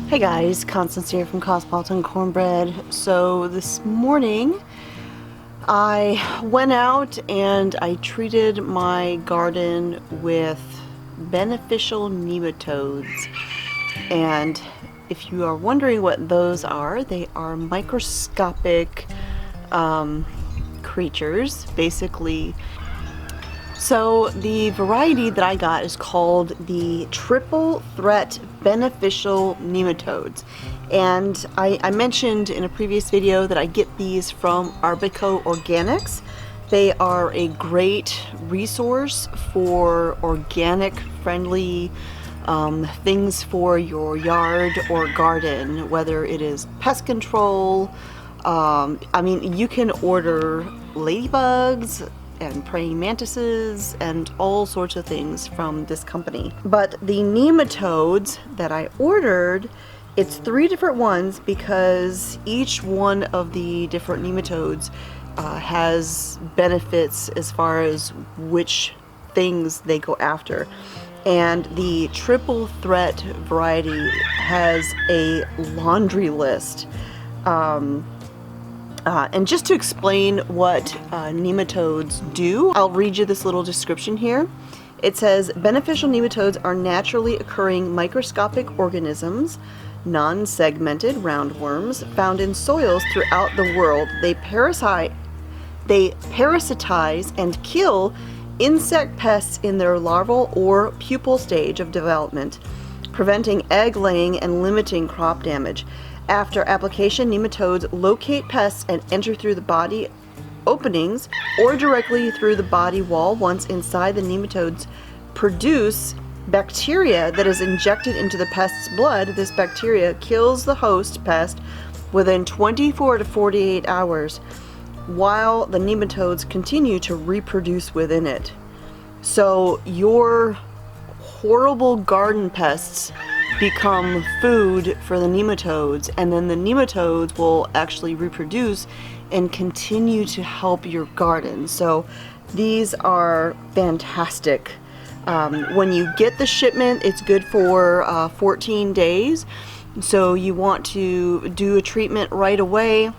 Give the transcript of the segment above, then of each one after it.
Hey guys, Constance here from Cosmopolitan Cornbread. So this morning I went out and I treated my garden with beneficial nematodes. And if you are wondering what those are, they are microscopic creatures, basically. So the variety that I got is called the triple threat beneficial nematodes. And I mentioned in a previous video that I get these from Arbico Organics. They are a great resource for organic friendly things for your yard or garden, whether it is pest control. I mean, you can order ladybugs and praying mantises and all sorts of things from this company. But the nematodes that I ordered, it's 3 different ones because each one of the different nematodes has benefits as far as which things they go after. And the triple threat variety has a laundry list. And just to explain what nematodes do, I'll read you this little description here. It says, beneficial nematodes are naturally occurring microscopic organisms, non-segmented roundworms, found in soils throughout the world. They parasitize and kill insect pests in their larval or pupal stage of development, preventing egg laying and limiting crop damage. After application, nematodes locate pests and enter through the body openings or directly through the body wall. Once inside, the nematodes produce bacteria that is injected into the pest's blood. This bacteria kills the host pest within 24 to 48 hours, while the nematodes continue to reproduce within it. So your horrible garden pests become food for the nematodes, and then the nematodes will actually reproduce and continue to help your garden. So these are fantastic. When you get the shipment, it's good for 14 days. So you want to do a treatment right away,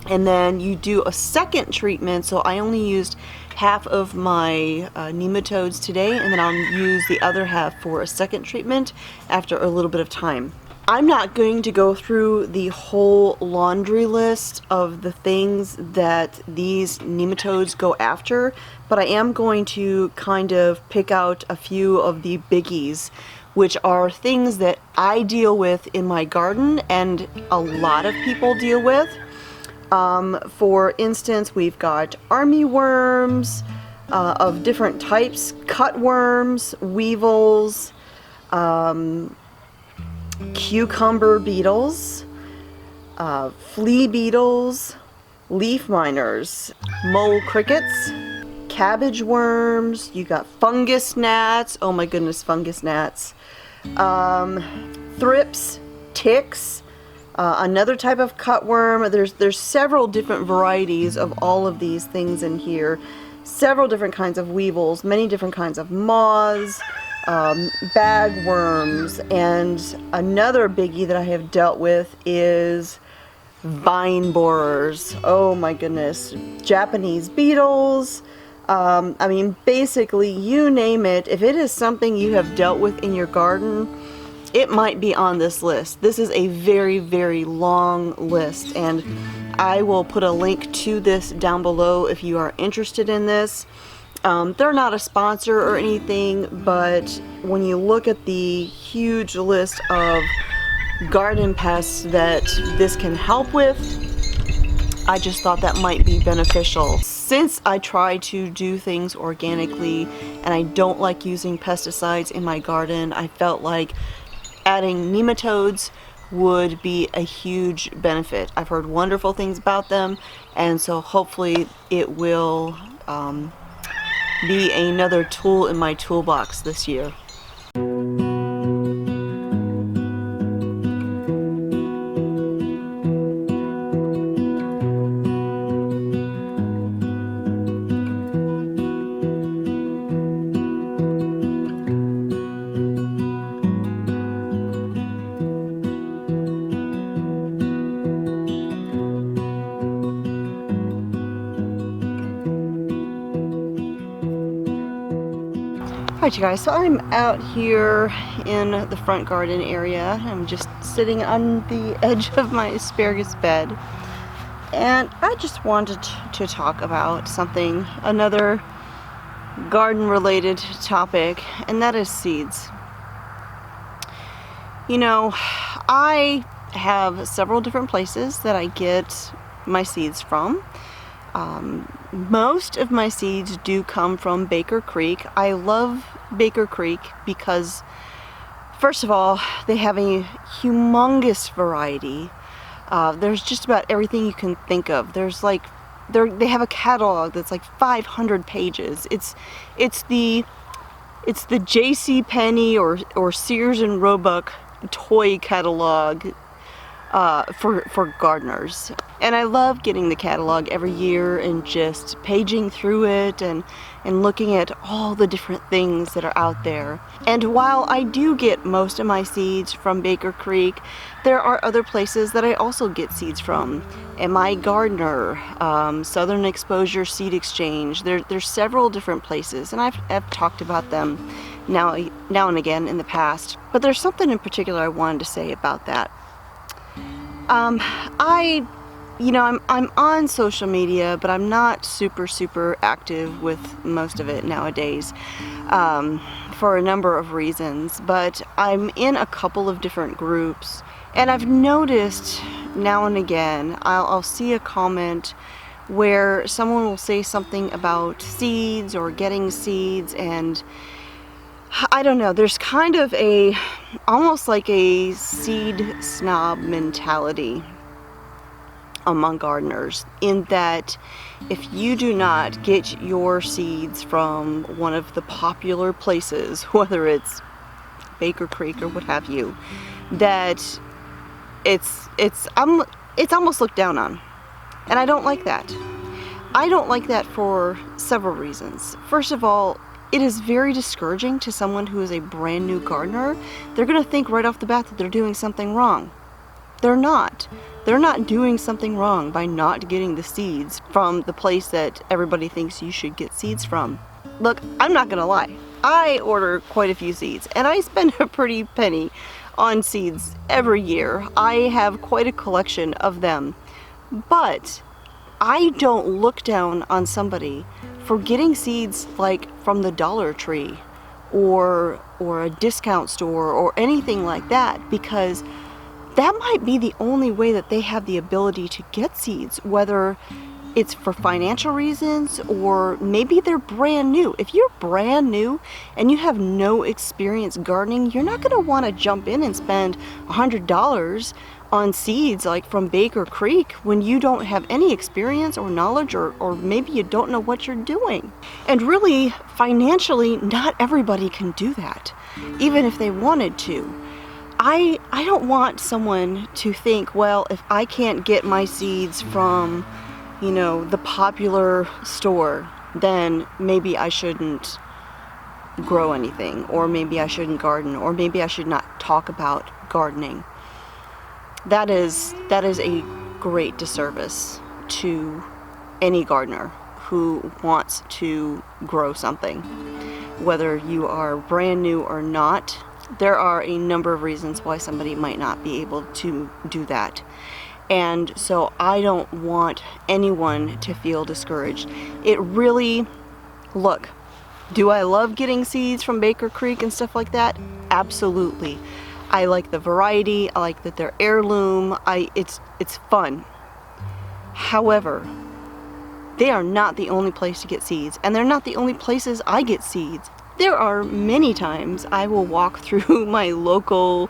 and then you do a second treatment. So I only used half of my nematodes today, and then I'll use the other half for a second treatment after a little bit of time. I'm not going to go through the whole laundry list of the things that these nematodes go after, but I am going to kind of pick out a few of the biggies, which are things that I deal with in my garden and a lot of people deal with. For instance, we've got army worms of different types, cutworms, weevils, cucumber beetles, flea beetles, leaf miners, mole crickets, cabbage worms, you got fungus gnats, oh my goodness, fungus gnats, thrips, ticks, another type of cutworm. There's several different varieties of all of these things in here. Several different kinds of weevils, many different kinds of moths, bagworms, and another biggie that I have dealt with is vine borers. Oh my goodness. Japanese beetles. I mean, basically, you name it. If it is something you have dealt with in your garden, it might be on this list. This is a very, very long list, and I will put a link to this down below if you are interested in this. They're not a sponsor or anything, but when you look at the huge list of garden pests that this can help with, I just thought that might be beneficial. Since I try to do things organically and I don't like using pesticides in my garden, I felt like adding nematodes would be a huge benefit. I've heard wonderful things about them, and so hopefully it will be another tool in my toolbox this year. Alright you guys, so I'm out here in the front garden area. I'm just sitting on the edge of my asparagus bed. And I just wanted to talk about something, another garden related topic, and that is seeds. You know, I have several different places that I get my seeds from. Most of my seeds do come from Baker Creek. I love Baker Creek because, first of all, they have a humongous variety. There's just about everything you can think of. There's like, they have a catalog that's like 500 pages. It's the J.C. Penney or Sears and Roebuck toy catalog for gardeners. And I love getting the catalog every year and just paging through it and looking at all the different things that are out there. And while I do get most of my seeds from Baker Creek, there are other places that I also get seeds from. My Gardener, Southern Exposure Seed Exchange. There's several different places, and I've talked about them now and again in the past. But there's something in particular I wanted to say about that. I'm on social media, but I'm not super active with most of it nowadays, for a number of reasons. But I'm in a couple of different groups, and I've noticed now and again, I'll see a comment where someone will say something about seeds or getting seeds, and I don't know, there's kind of almost like a seed snob mentality among gardeners, in that if you do not get your seeds from one of the popular places, whether it's Baker Creek or what have you, that it's almost looked down on. And I don't like that. I don't like that for several reasons. First of all, it is very discouraging to someone who is a brand new gardener. They're going to think right off the bat that they're doing something wrong. They're not. They're not doing something wrong by not getting the seeds from the place that everybody thinks you should get seeds from. Look, I'm not going to lie. I order quite a few seeds, and I spend a pretty penny on seeds every year. I have quite a collection of them. But I don't look down on somebody for getting seeds like from the Dollar Tree or a discount store or anything like that, because that might be the only way that they have the ability to get seeds, whether it's for financial reasons or maybe they're brand new. If you're brand new and you have no experience gardening, you're not going to want to jump in and spend $100 on seeds like from Baker Creek when you don't have any experience or knowledge, or maybe you don't know what you're doing. And really, financially, not everybody can do that, even if they wanted to. I don't want someone to think, well, if I can't get my seeds from, the popular store, then maybe I shouldn't grow anything, or maybe I shouldn't garden, or maybe I should not talk about gardening. That is a great disservice to any gardener who wants to grow something. Whether you are brand new or not, there are a number of reasons why somebody might not be able to do that. And so I don't want anyone to feel discouraged. It really, look, do I love getting seeds from Baker Creek and stuff like that? Absolutely. I like the variety. I like that they're heirloom. It's fun. However, they are not the only place to get seeds, and they're not the only places I get seeds. There are many times I will walk through my local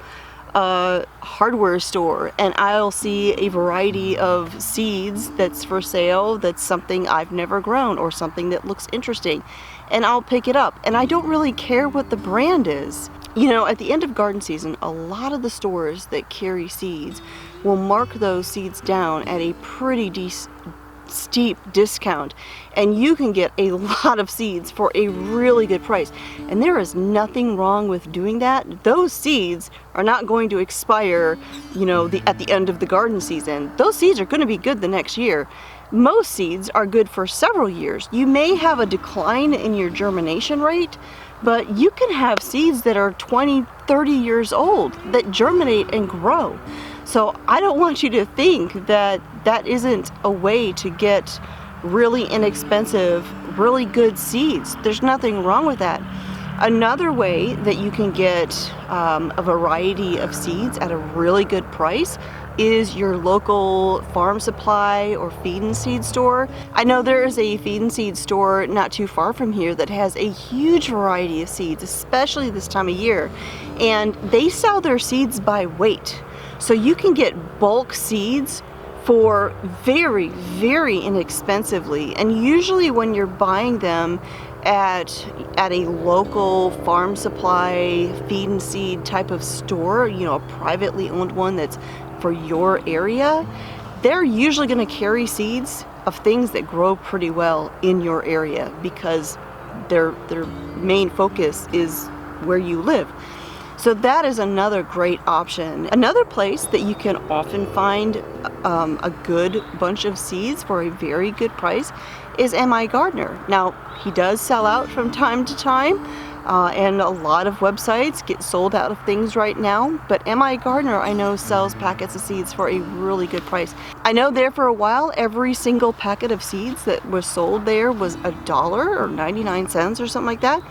hardware store and I'll see a variety of seeds that's for sale, that's something I've never grown or something that looks interesting, and I'll pick it up. And I don't really care what the brand is. At the end of garden season, a lot of the stores that carry seeds will mark those seeds down at a pretty steep discount, and you can get a lot of seeds for a really good price. And there is nothing wrong with doing that. Those seeds are not going to expire, at the end of the garden season. Those seeds are going to be good the next year. Most seeds are good for several years. You may have a decline in your germination rate, but you can have seeds that are 20, 30 years old that germinate and grow. So I don't want you to think that that isn't a way to get really inexpensive, really good seeds. There's nothing wrong with that. Another way that you can get a variety of seeds at a really good price is your local farm supply or feed and seed store. I know there is a feed and seed store not too far from here that has a huge variety of seeds, especially this time of year, and they sell their seeds by weight. So you can get bulk seeds for very, very inexpensively, and usually when you're buying them at a local farm supply feed and seed type of store, you know, a privately owned one that's for your area, they're usually going to carry seeds of things that grow pretty well in your area because their main focus is where you live. So that is another great option. Another place that you can often find a good bunch of seeds for a very good price is M.I. Gardner. Now, he does sell out from time to time, and a lot of websites get sold out of things right now, but M.I. Gardner, I know, sells packets of seeds for a really good price. I know there for a while, every single packet of seeds that was sold there was $1 or 99 cents or something like that.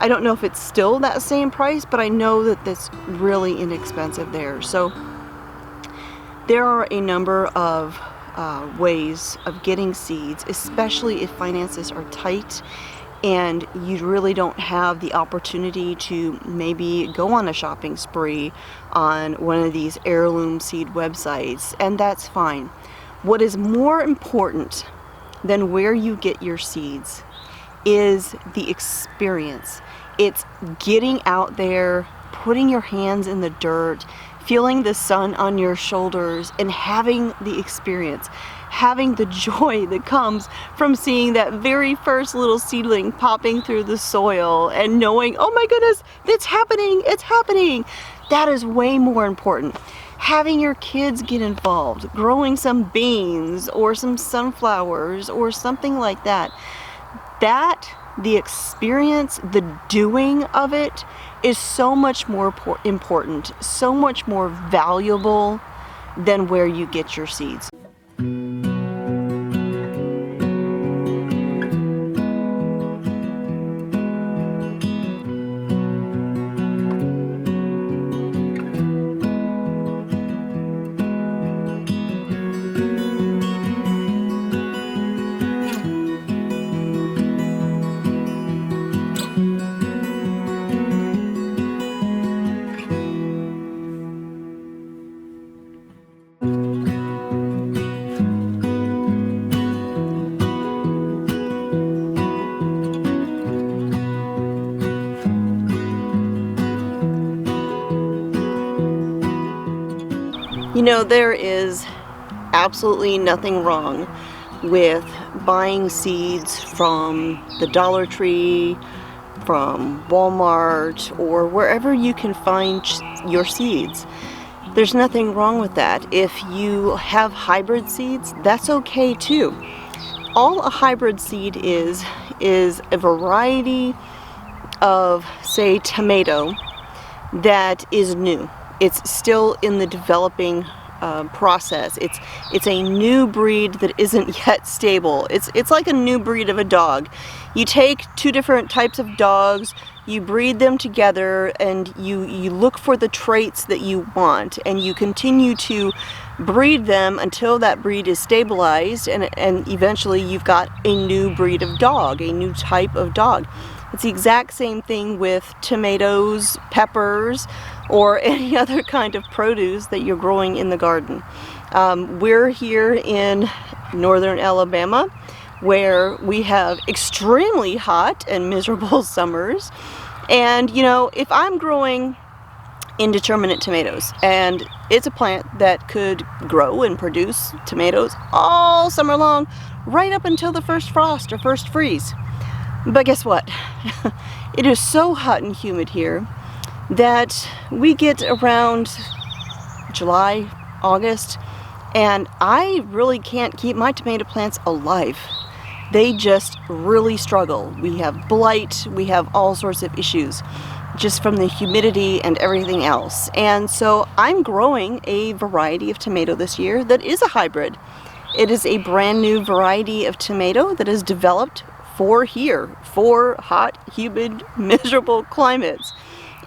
I don't know if it's still that same price, but I know that that's really inexpensive there. So there are a number of ways of getting seeds, especially if finances are tight and you really don't have the opportunity to maybe go on a shopping spree on one of these heirloom seed websites, and that's fine. What is more important than where you get your seeds is the experience. It's getting out there, putting your hands in the dirt, feeling the sun on your shoulders, and having the experience, having the joy that comes from seeing that very first little seedling popping through the soil and knowing, oh my goodness, it's happening. That is way more important. Having your kids get involved, growing some beans or some sunflowers or something like that. The experience, the doing of it is so much more important, so much more valuable than where you get your seeds. You know, there is absolutely nothing wrong with buying seeds from the Dollar Tree, from Walmart, or wherever you can find your seeds. There's nothing wrong with that. If you have hybrid seeds, that's okay too. All a hybrid seed is a variety of, say, tomato that is new. It's still in the developing process. It's a new breed that isn't yet stable. It's like a new breed of a dog. You take two different types of dogs, you breed them together, and you look for the traits that you want, and you continue to breed them until that breed is stabilized, and eventually you've got a new breed of dog, a new type of dog. It's the exact same thing with tomatoes, peppers, or any other kind of produce that you're growing in the garden. We're here in northern Alabama, where we have extremely hot and miserable summers. And you know, if I'm growing indeterminate tomatoes, and it's a plant that could grow and produce tomatoes all summer long, right up until the first frost or first freeze. But guess what? It is so hot and humid here that we get around July, August, and I really can't keep my tomato plants alive. they just really struggle. We have blight, we have all sorts of issues just from the humidity and everything else. And so I'm growing a variety of tomato this year that is a hybrid. It is a brand new variety of tomato that is developed for here, for hot, humid, miserable climates.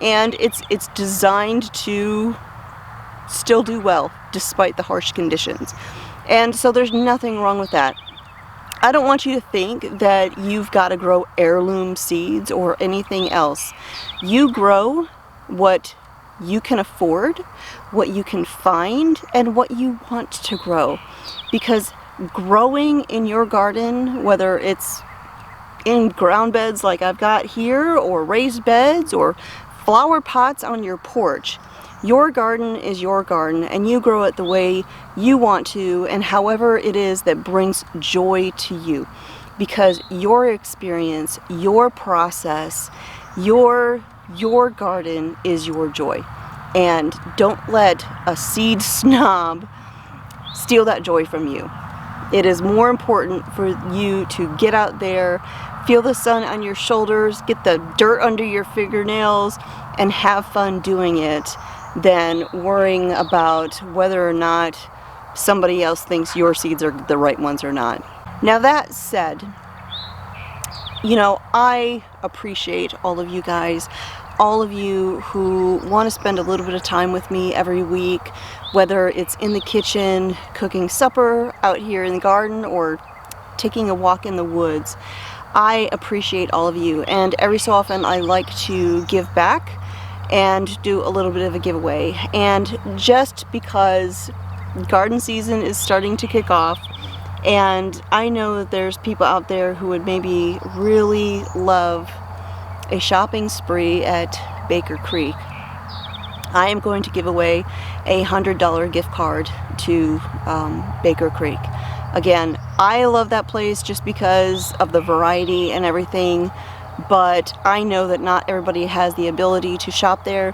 And it's designed to still do well despite the harsh conditions. And so there's nothing wrong with that. I don't want you to think that you've got to grow heirloom seeds or anything else. You grow what you can afford, what you can find, and what you want to grow. Because growing in your garden, whether it's in ground beds like I've got here, or raised beds, or flower pots on your porch, your garden is your garden, and you grow it the way you want to, and however it is that brings joy to you. Because your experience, your process, your garden is your joy. And don't let a seed snob steal that joy from you. It is more important for you to get out there, feel the sun on your shoulders, get the dirt under your fingernails, and have fun doing it, than worrying about whether or not somebody else thinks your seeds are the right ones or not. Now that said, you know, I appreciate all of you guys, all of you who want to spend a little bit of time with me every week, whether it's in the kitchen, cooking supper, out here in the garden, or taking a walk in the woods. I appreciate all of you, and every so often I like to give back and do a little bit of a giveaway. And just because garden season is starting to kick off, and I know that there's people out there who would maybe really love a shopping spree at Baker Creek, I am going to give away a $100 gift card to Baker Creek. Again, I love that place just because of the variety and everything, but I know that not everybody has the ability to shop there,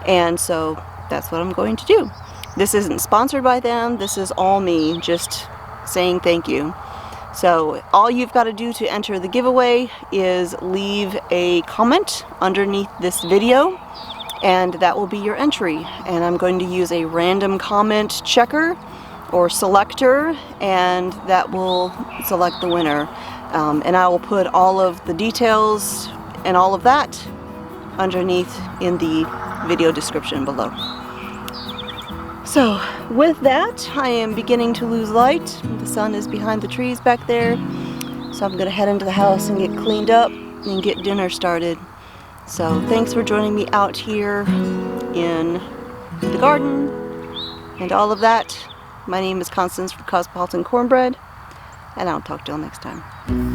and so that's what I'm going to do. This isn't sponsored by them, this is all me just saying thank you. So all you've got to do to enter the giveaway is leave a comment underneath this video, and that will be your entry. And I'm going to use a random comment checker or selector, and that will select the winner. And I will put all of the details and all of that underneath in the video description below. So with that, I am beginning to lose light. The sun is behind the trees back there. So I'm going to head into the house and get cleaned up and get dinner started. So thanks for joining me out here in the garden and all of that. My name is Constance from Cosmopolitan Cornbread, and I'll talk to y'all next time.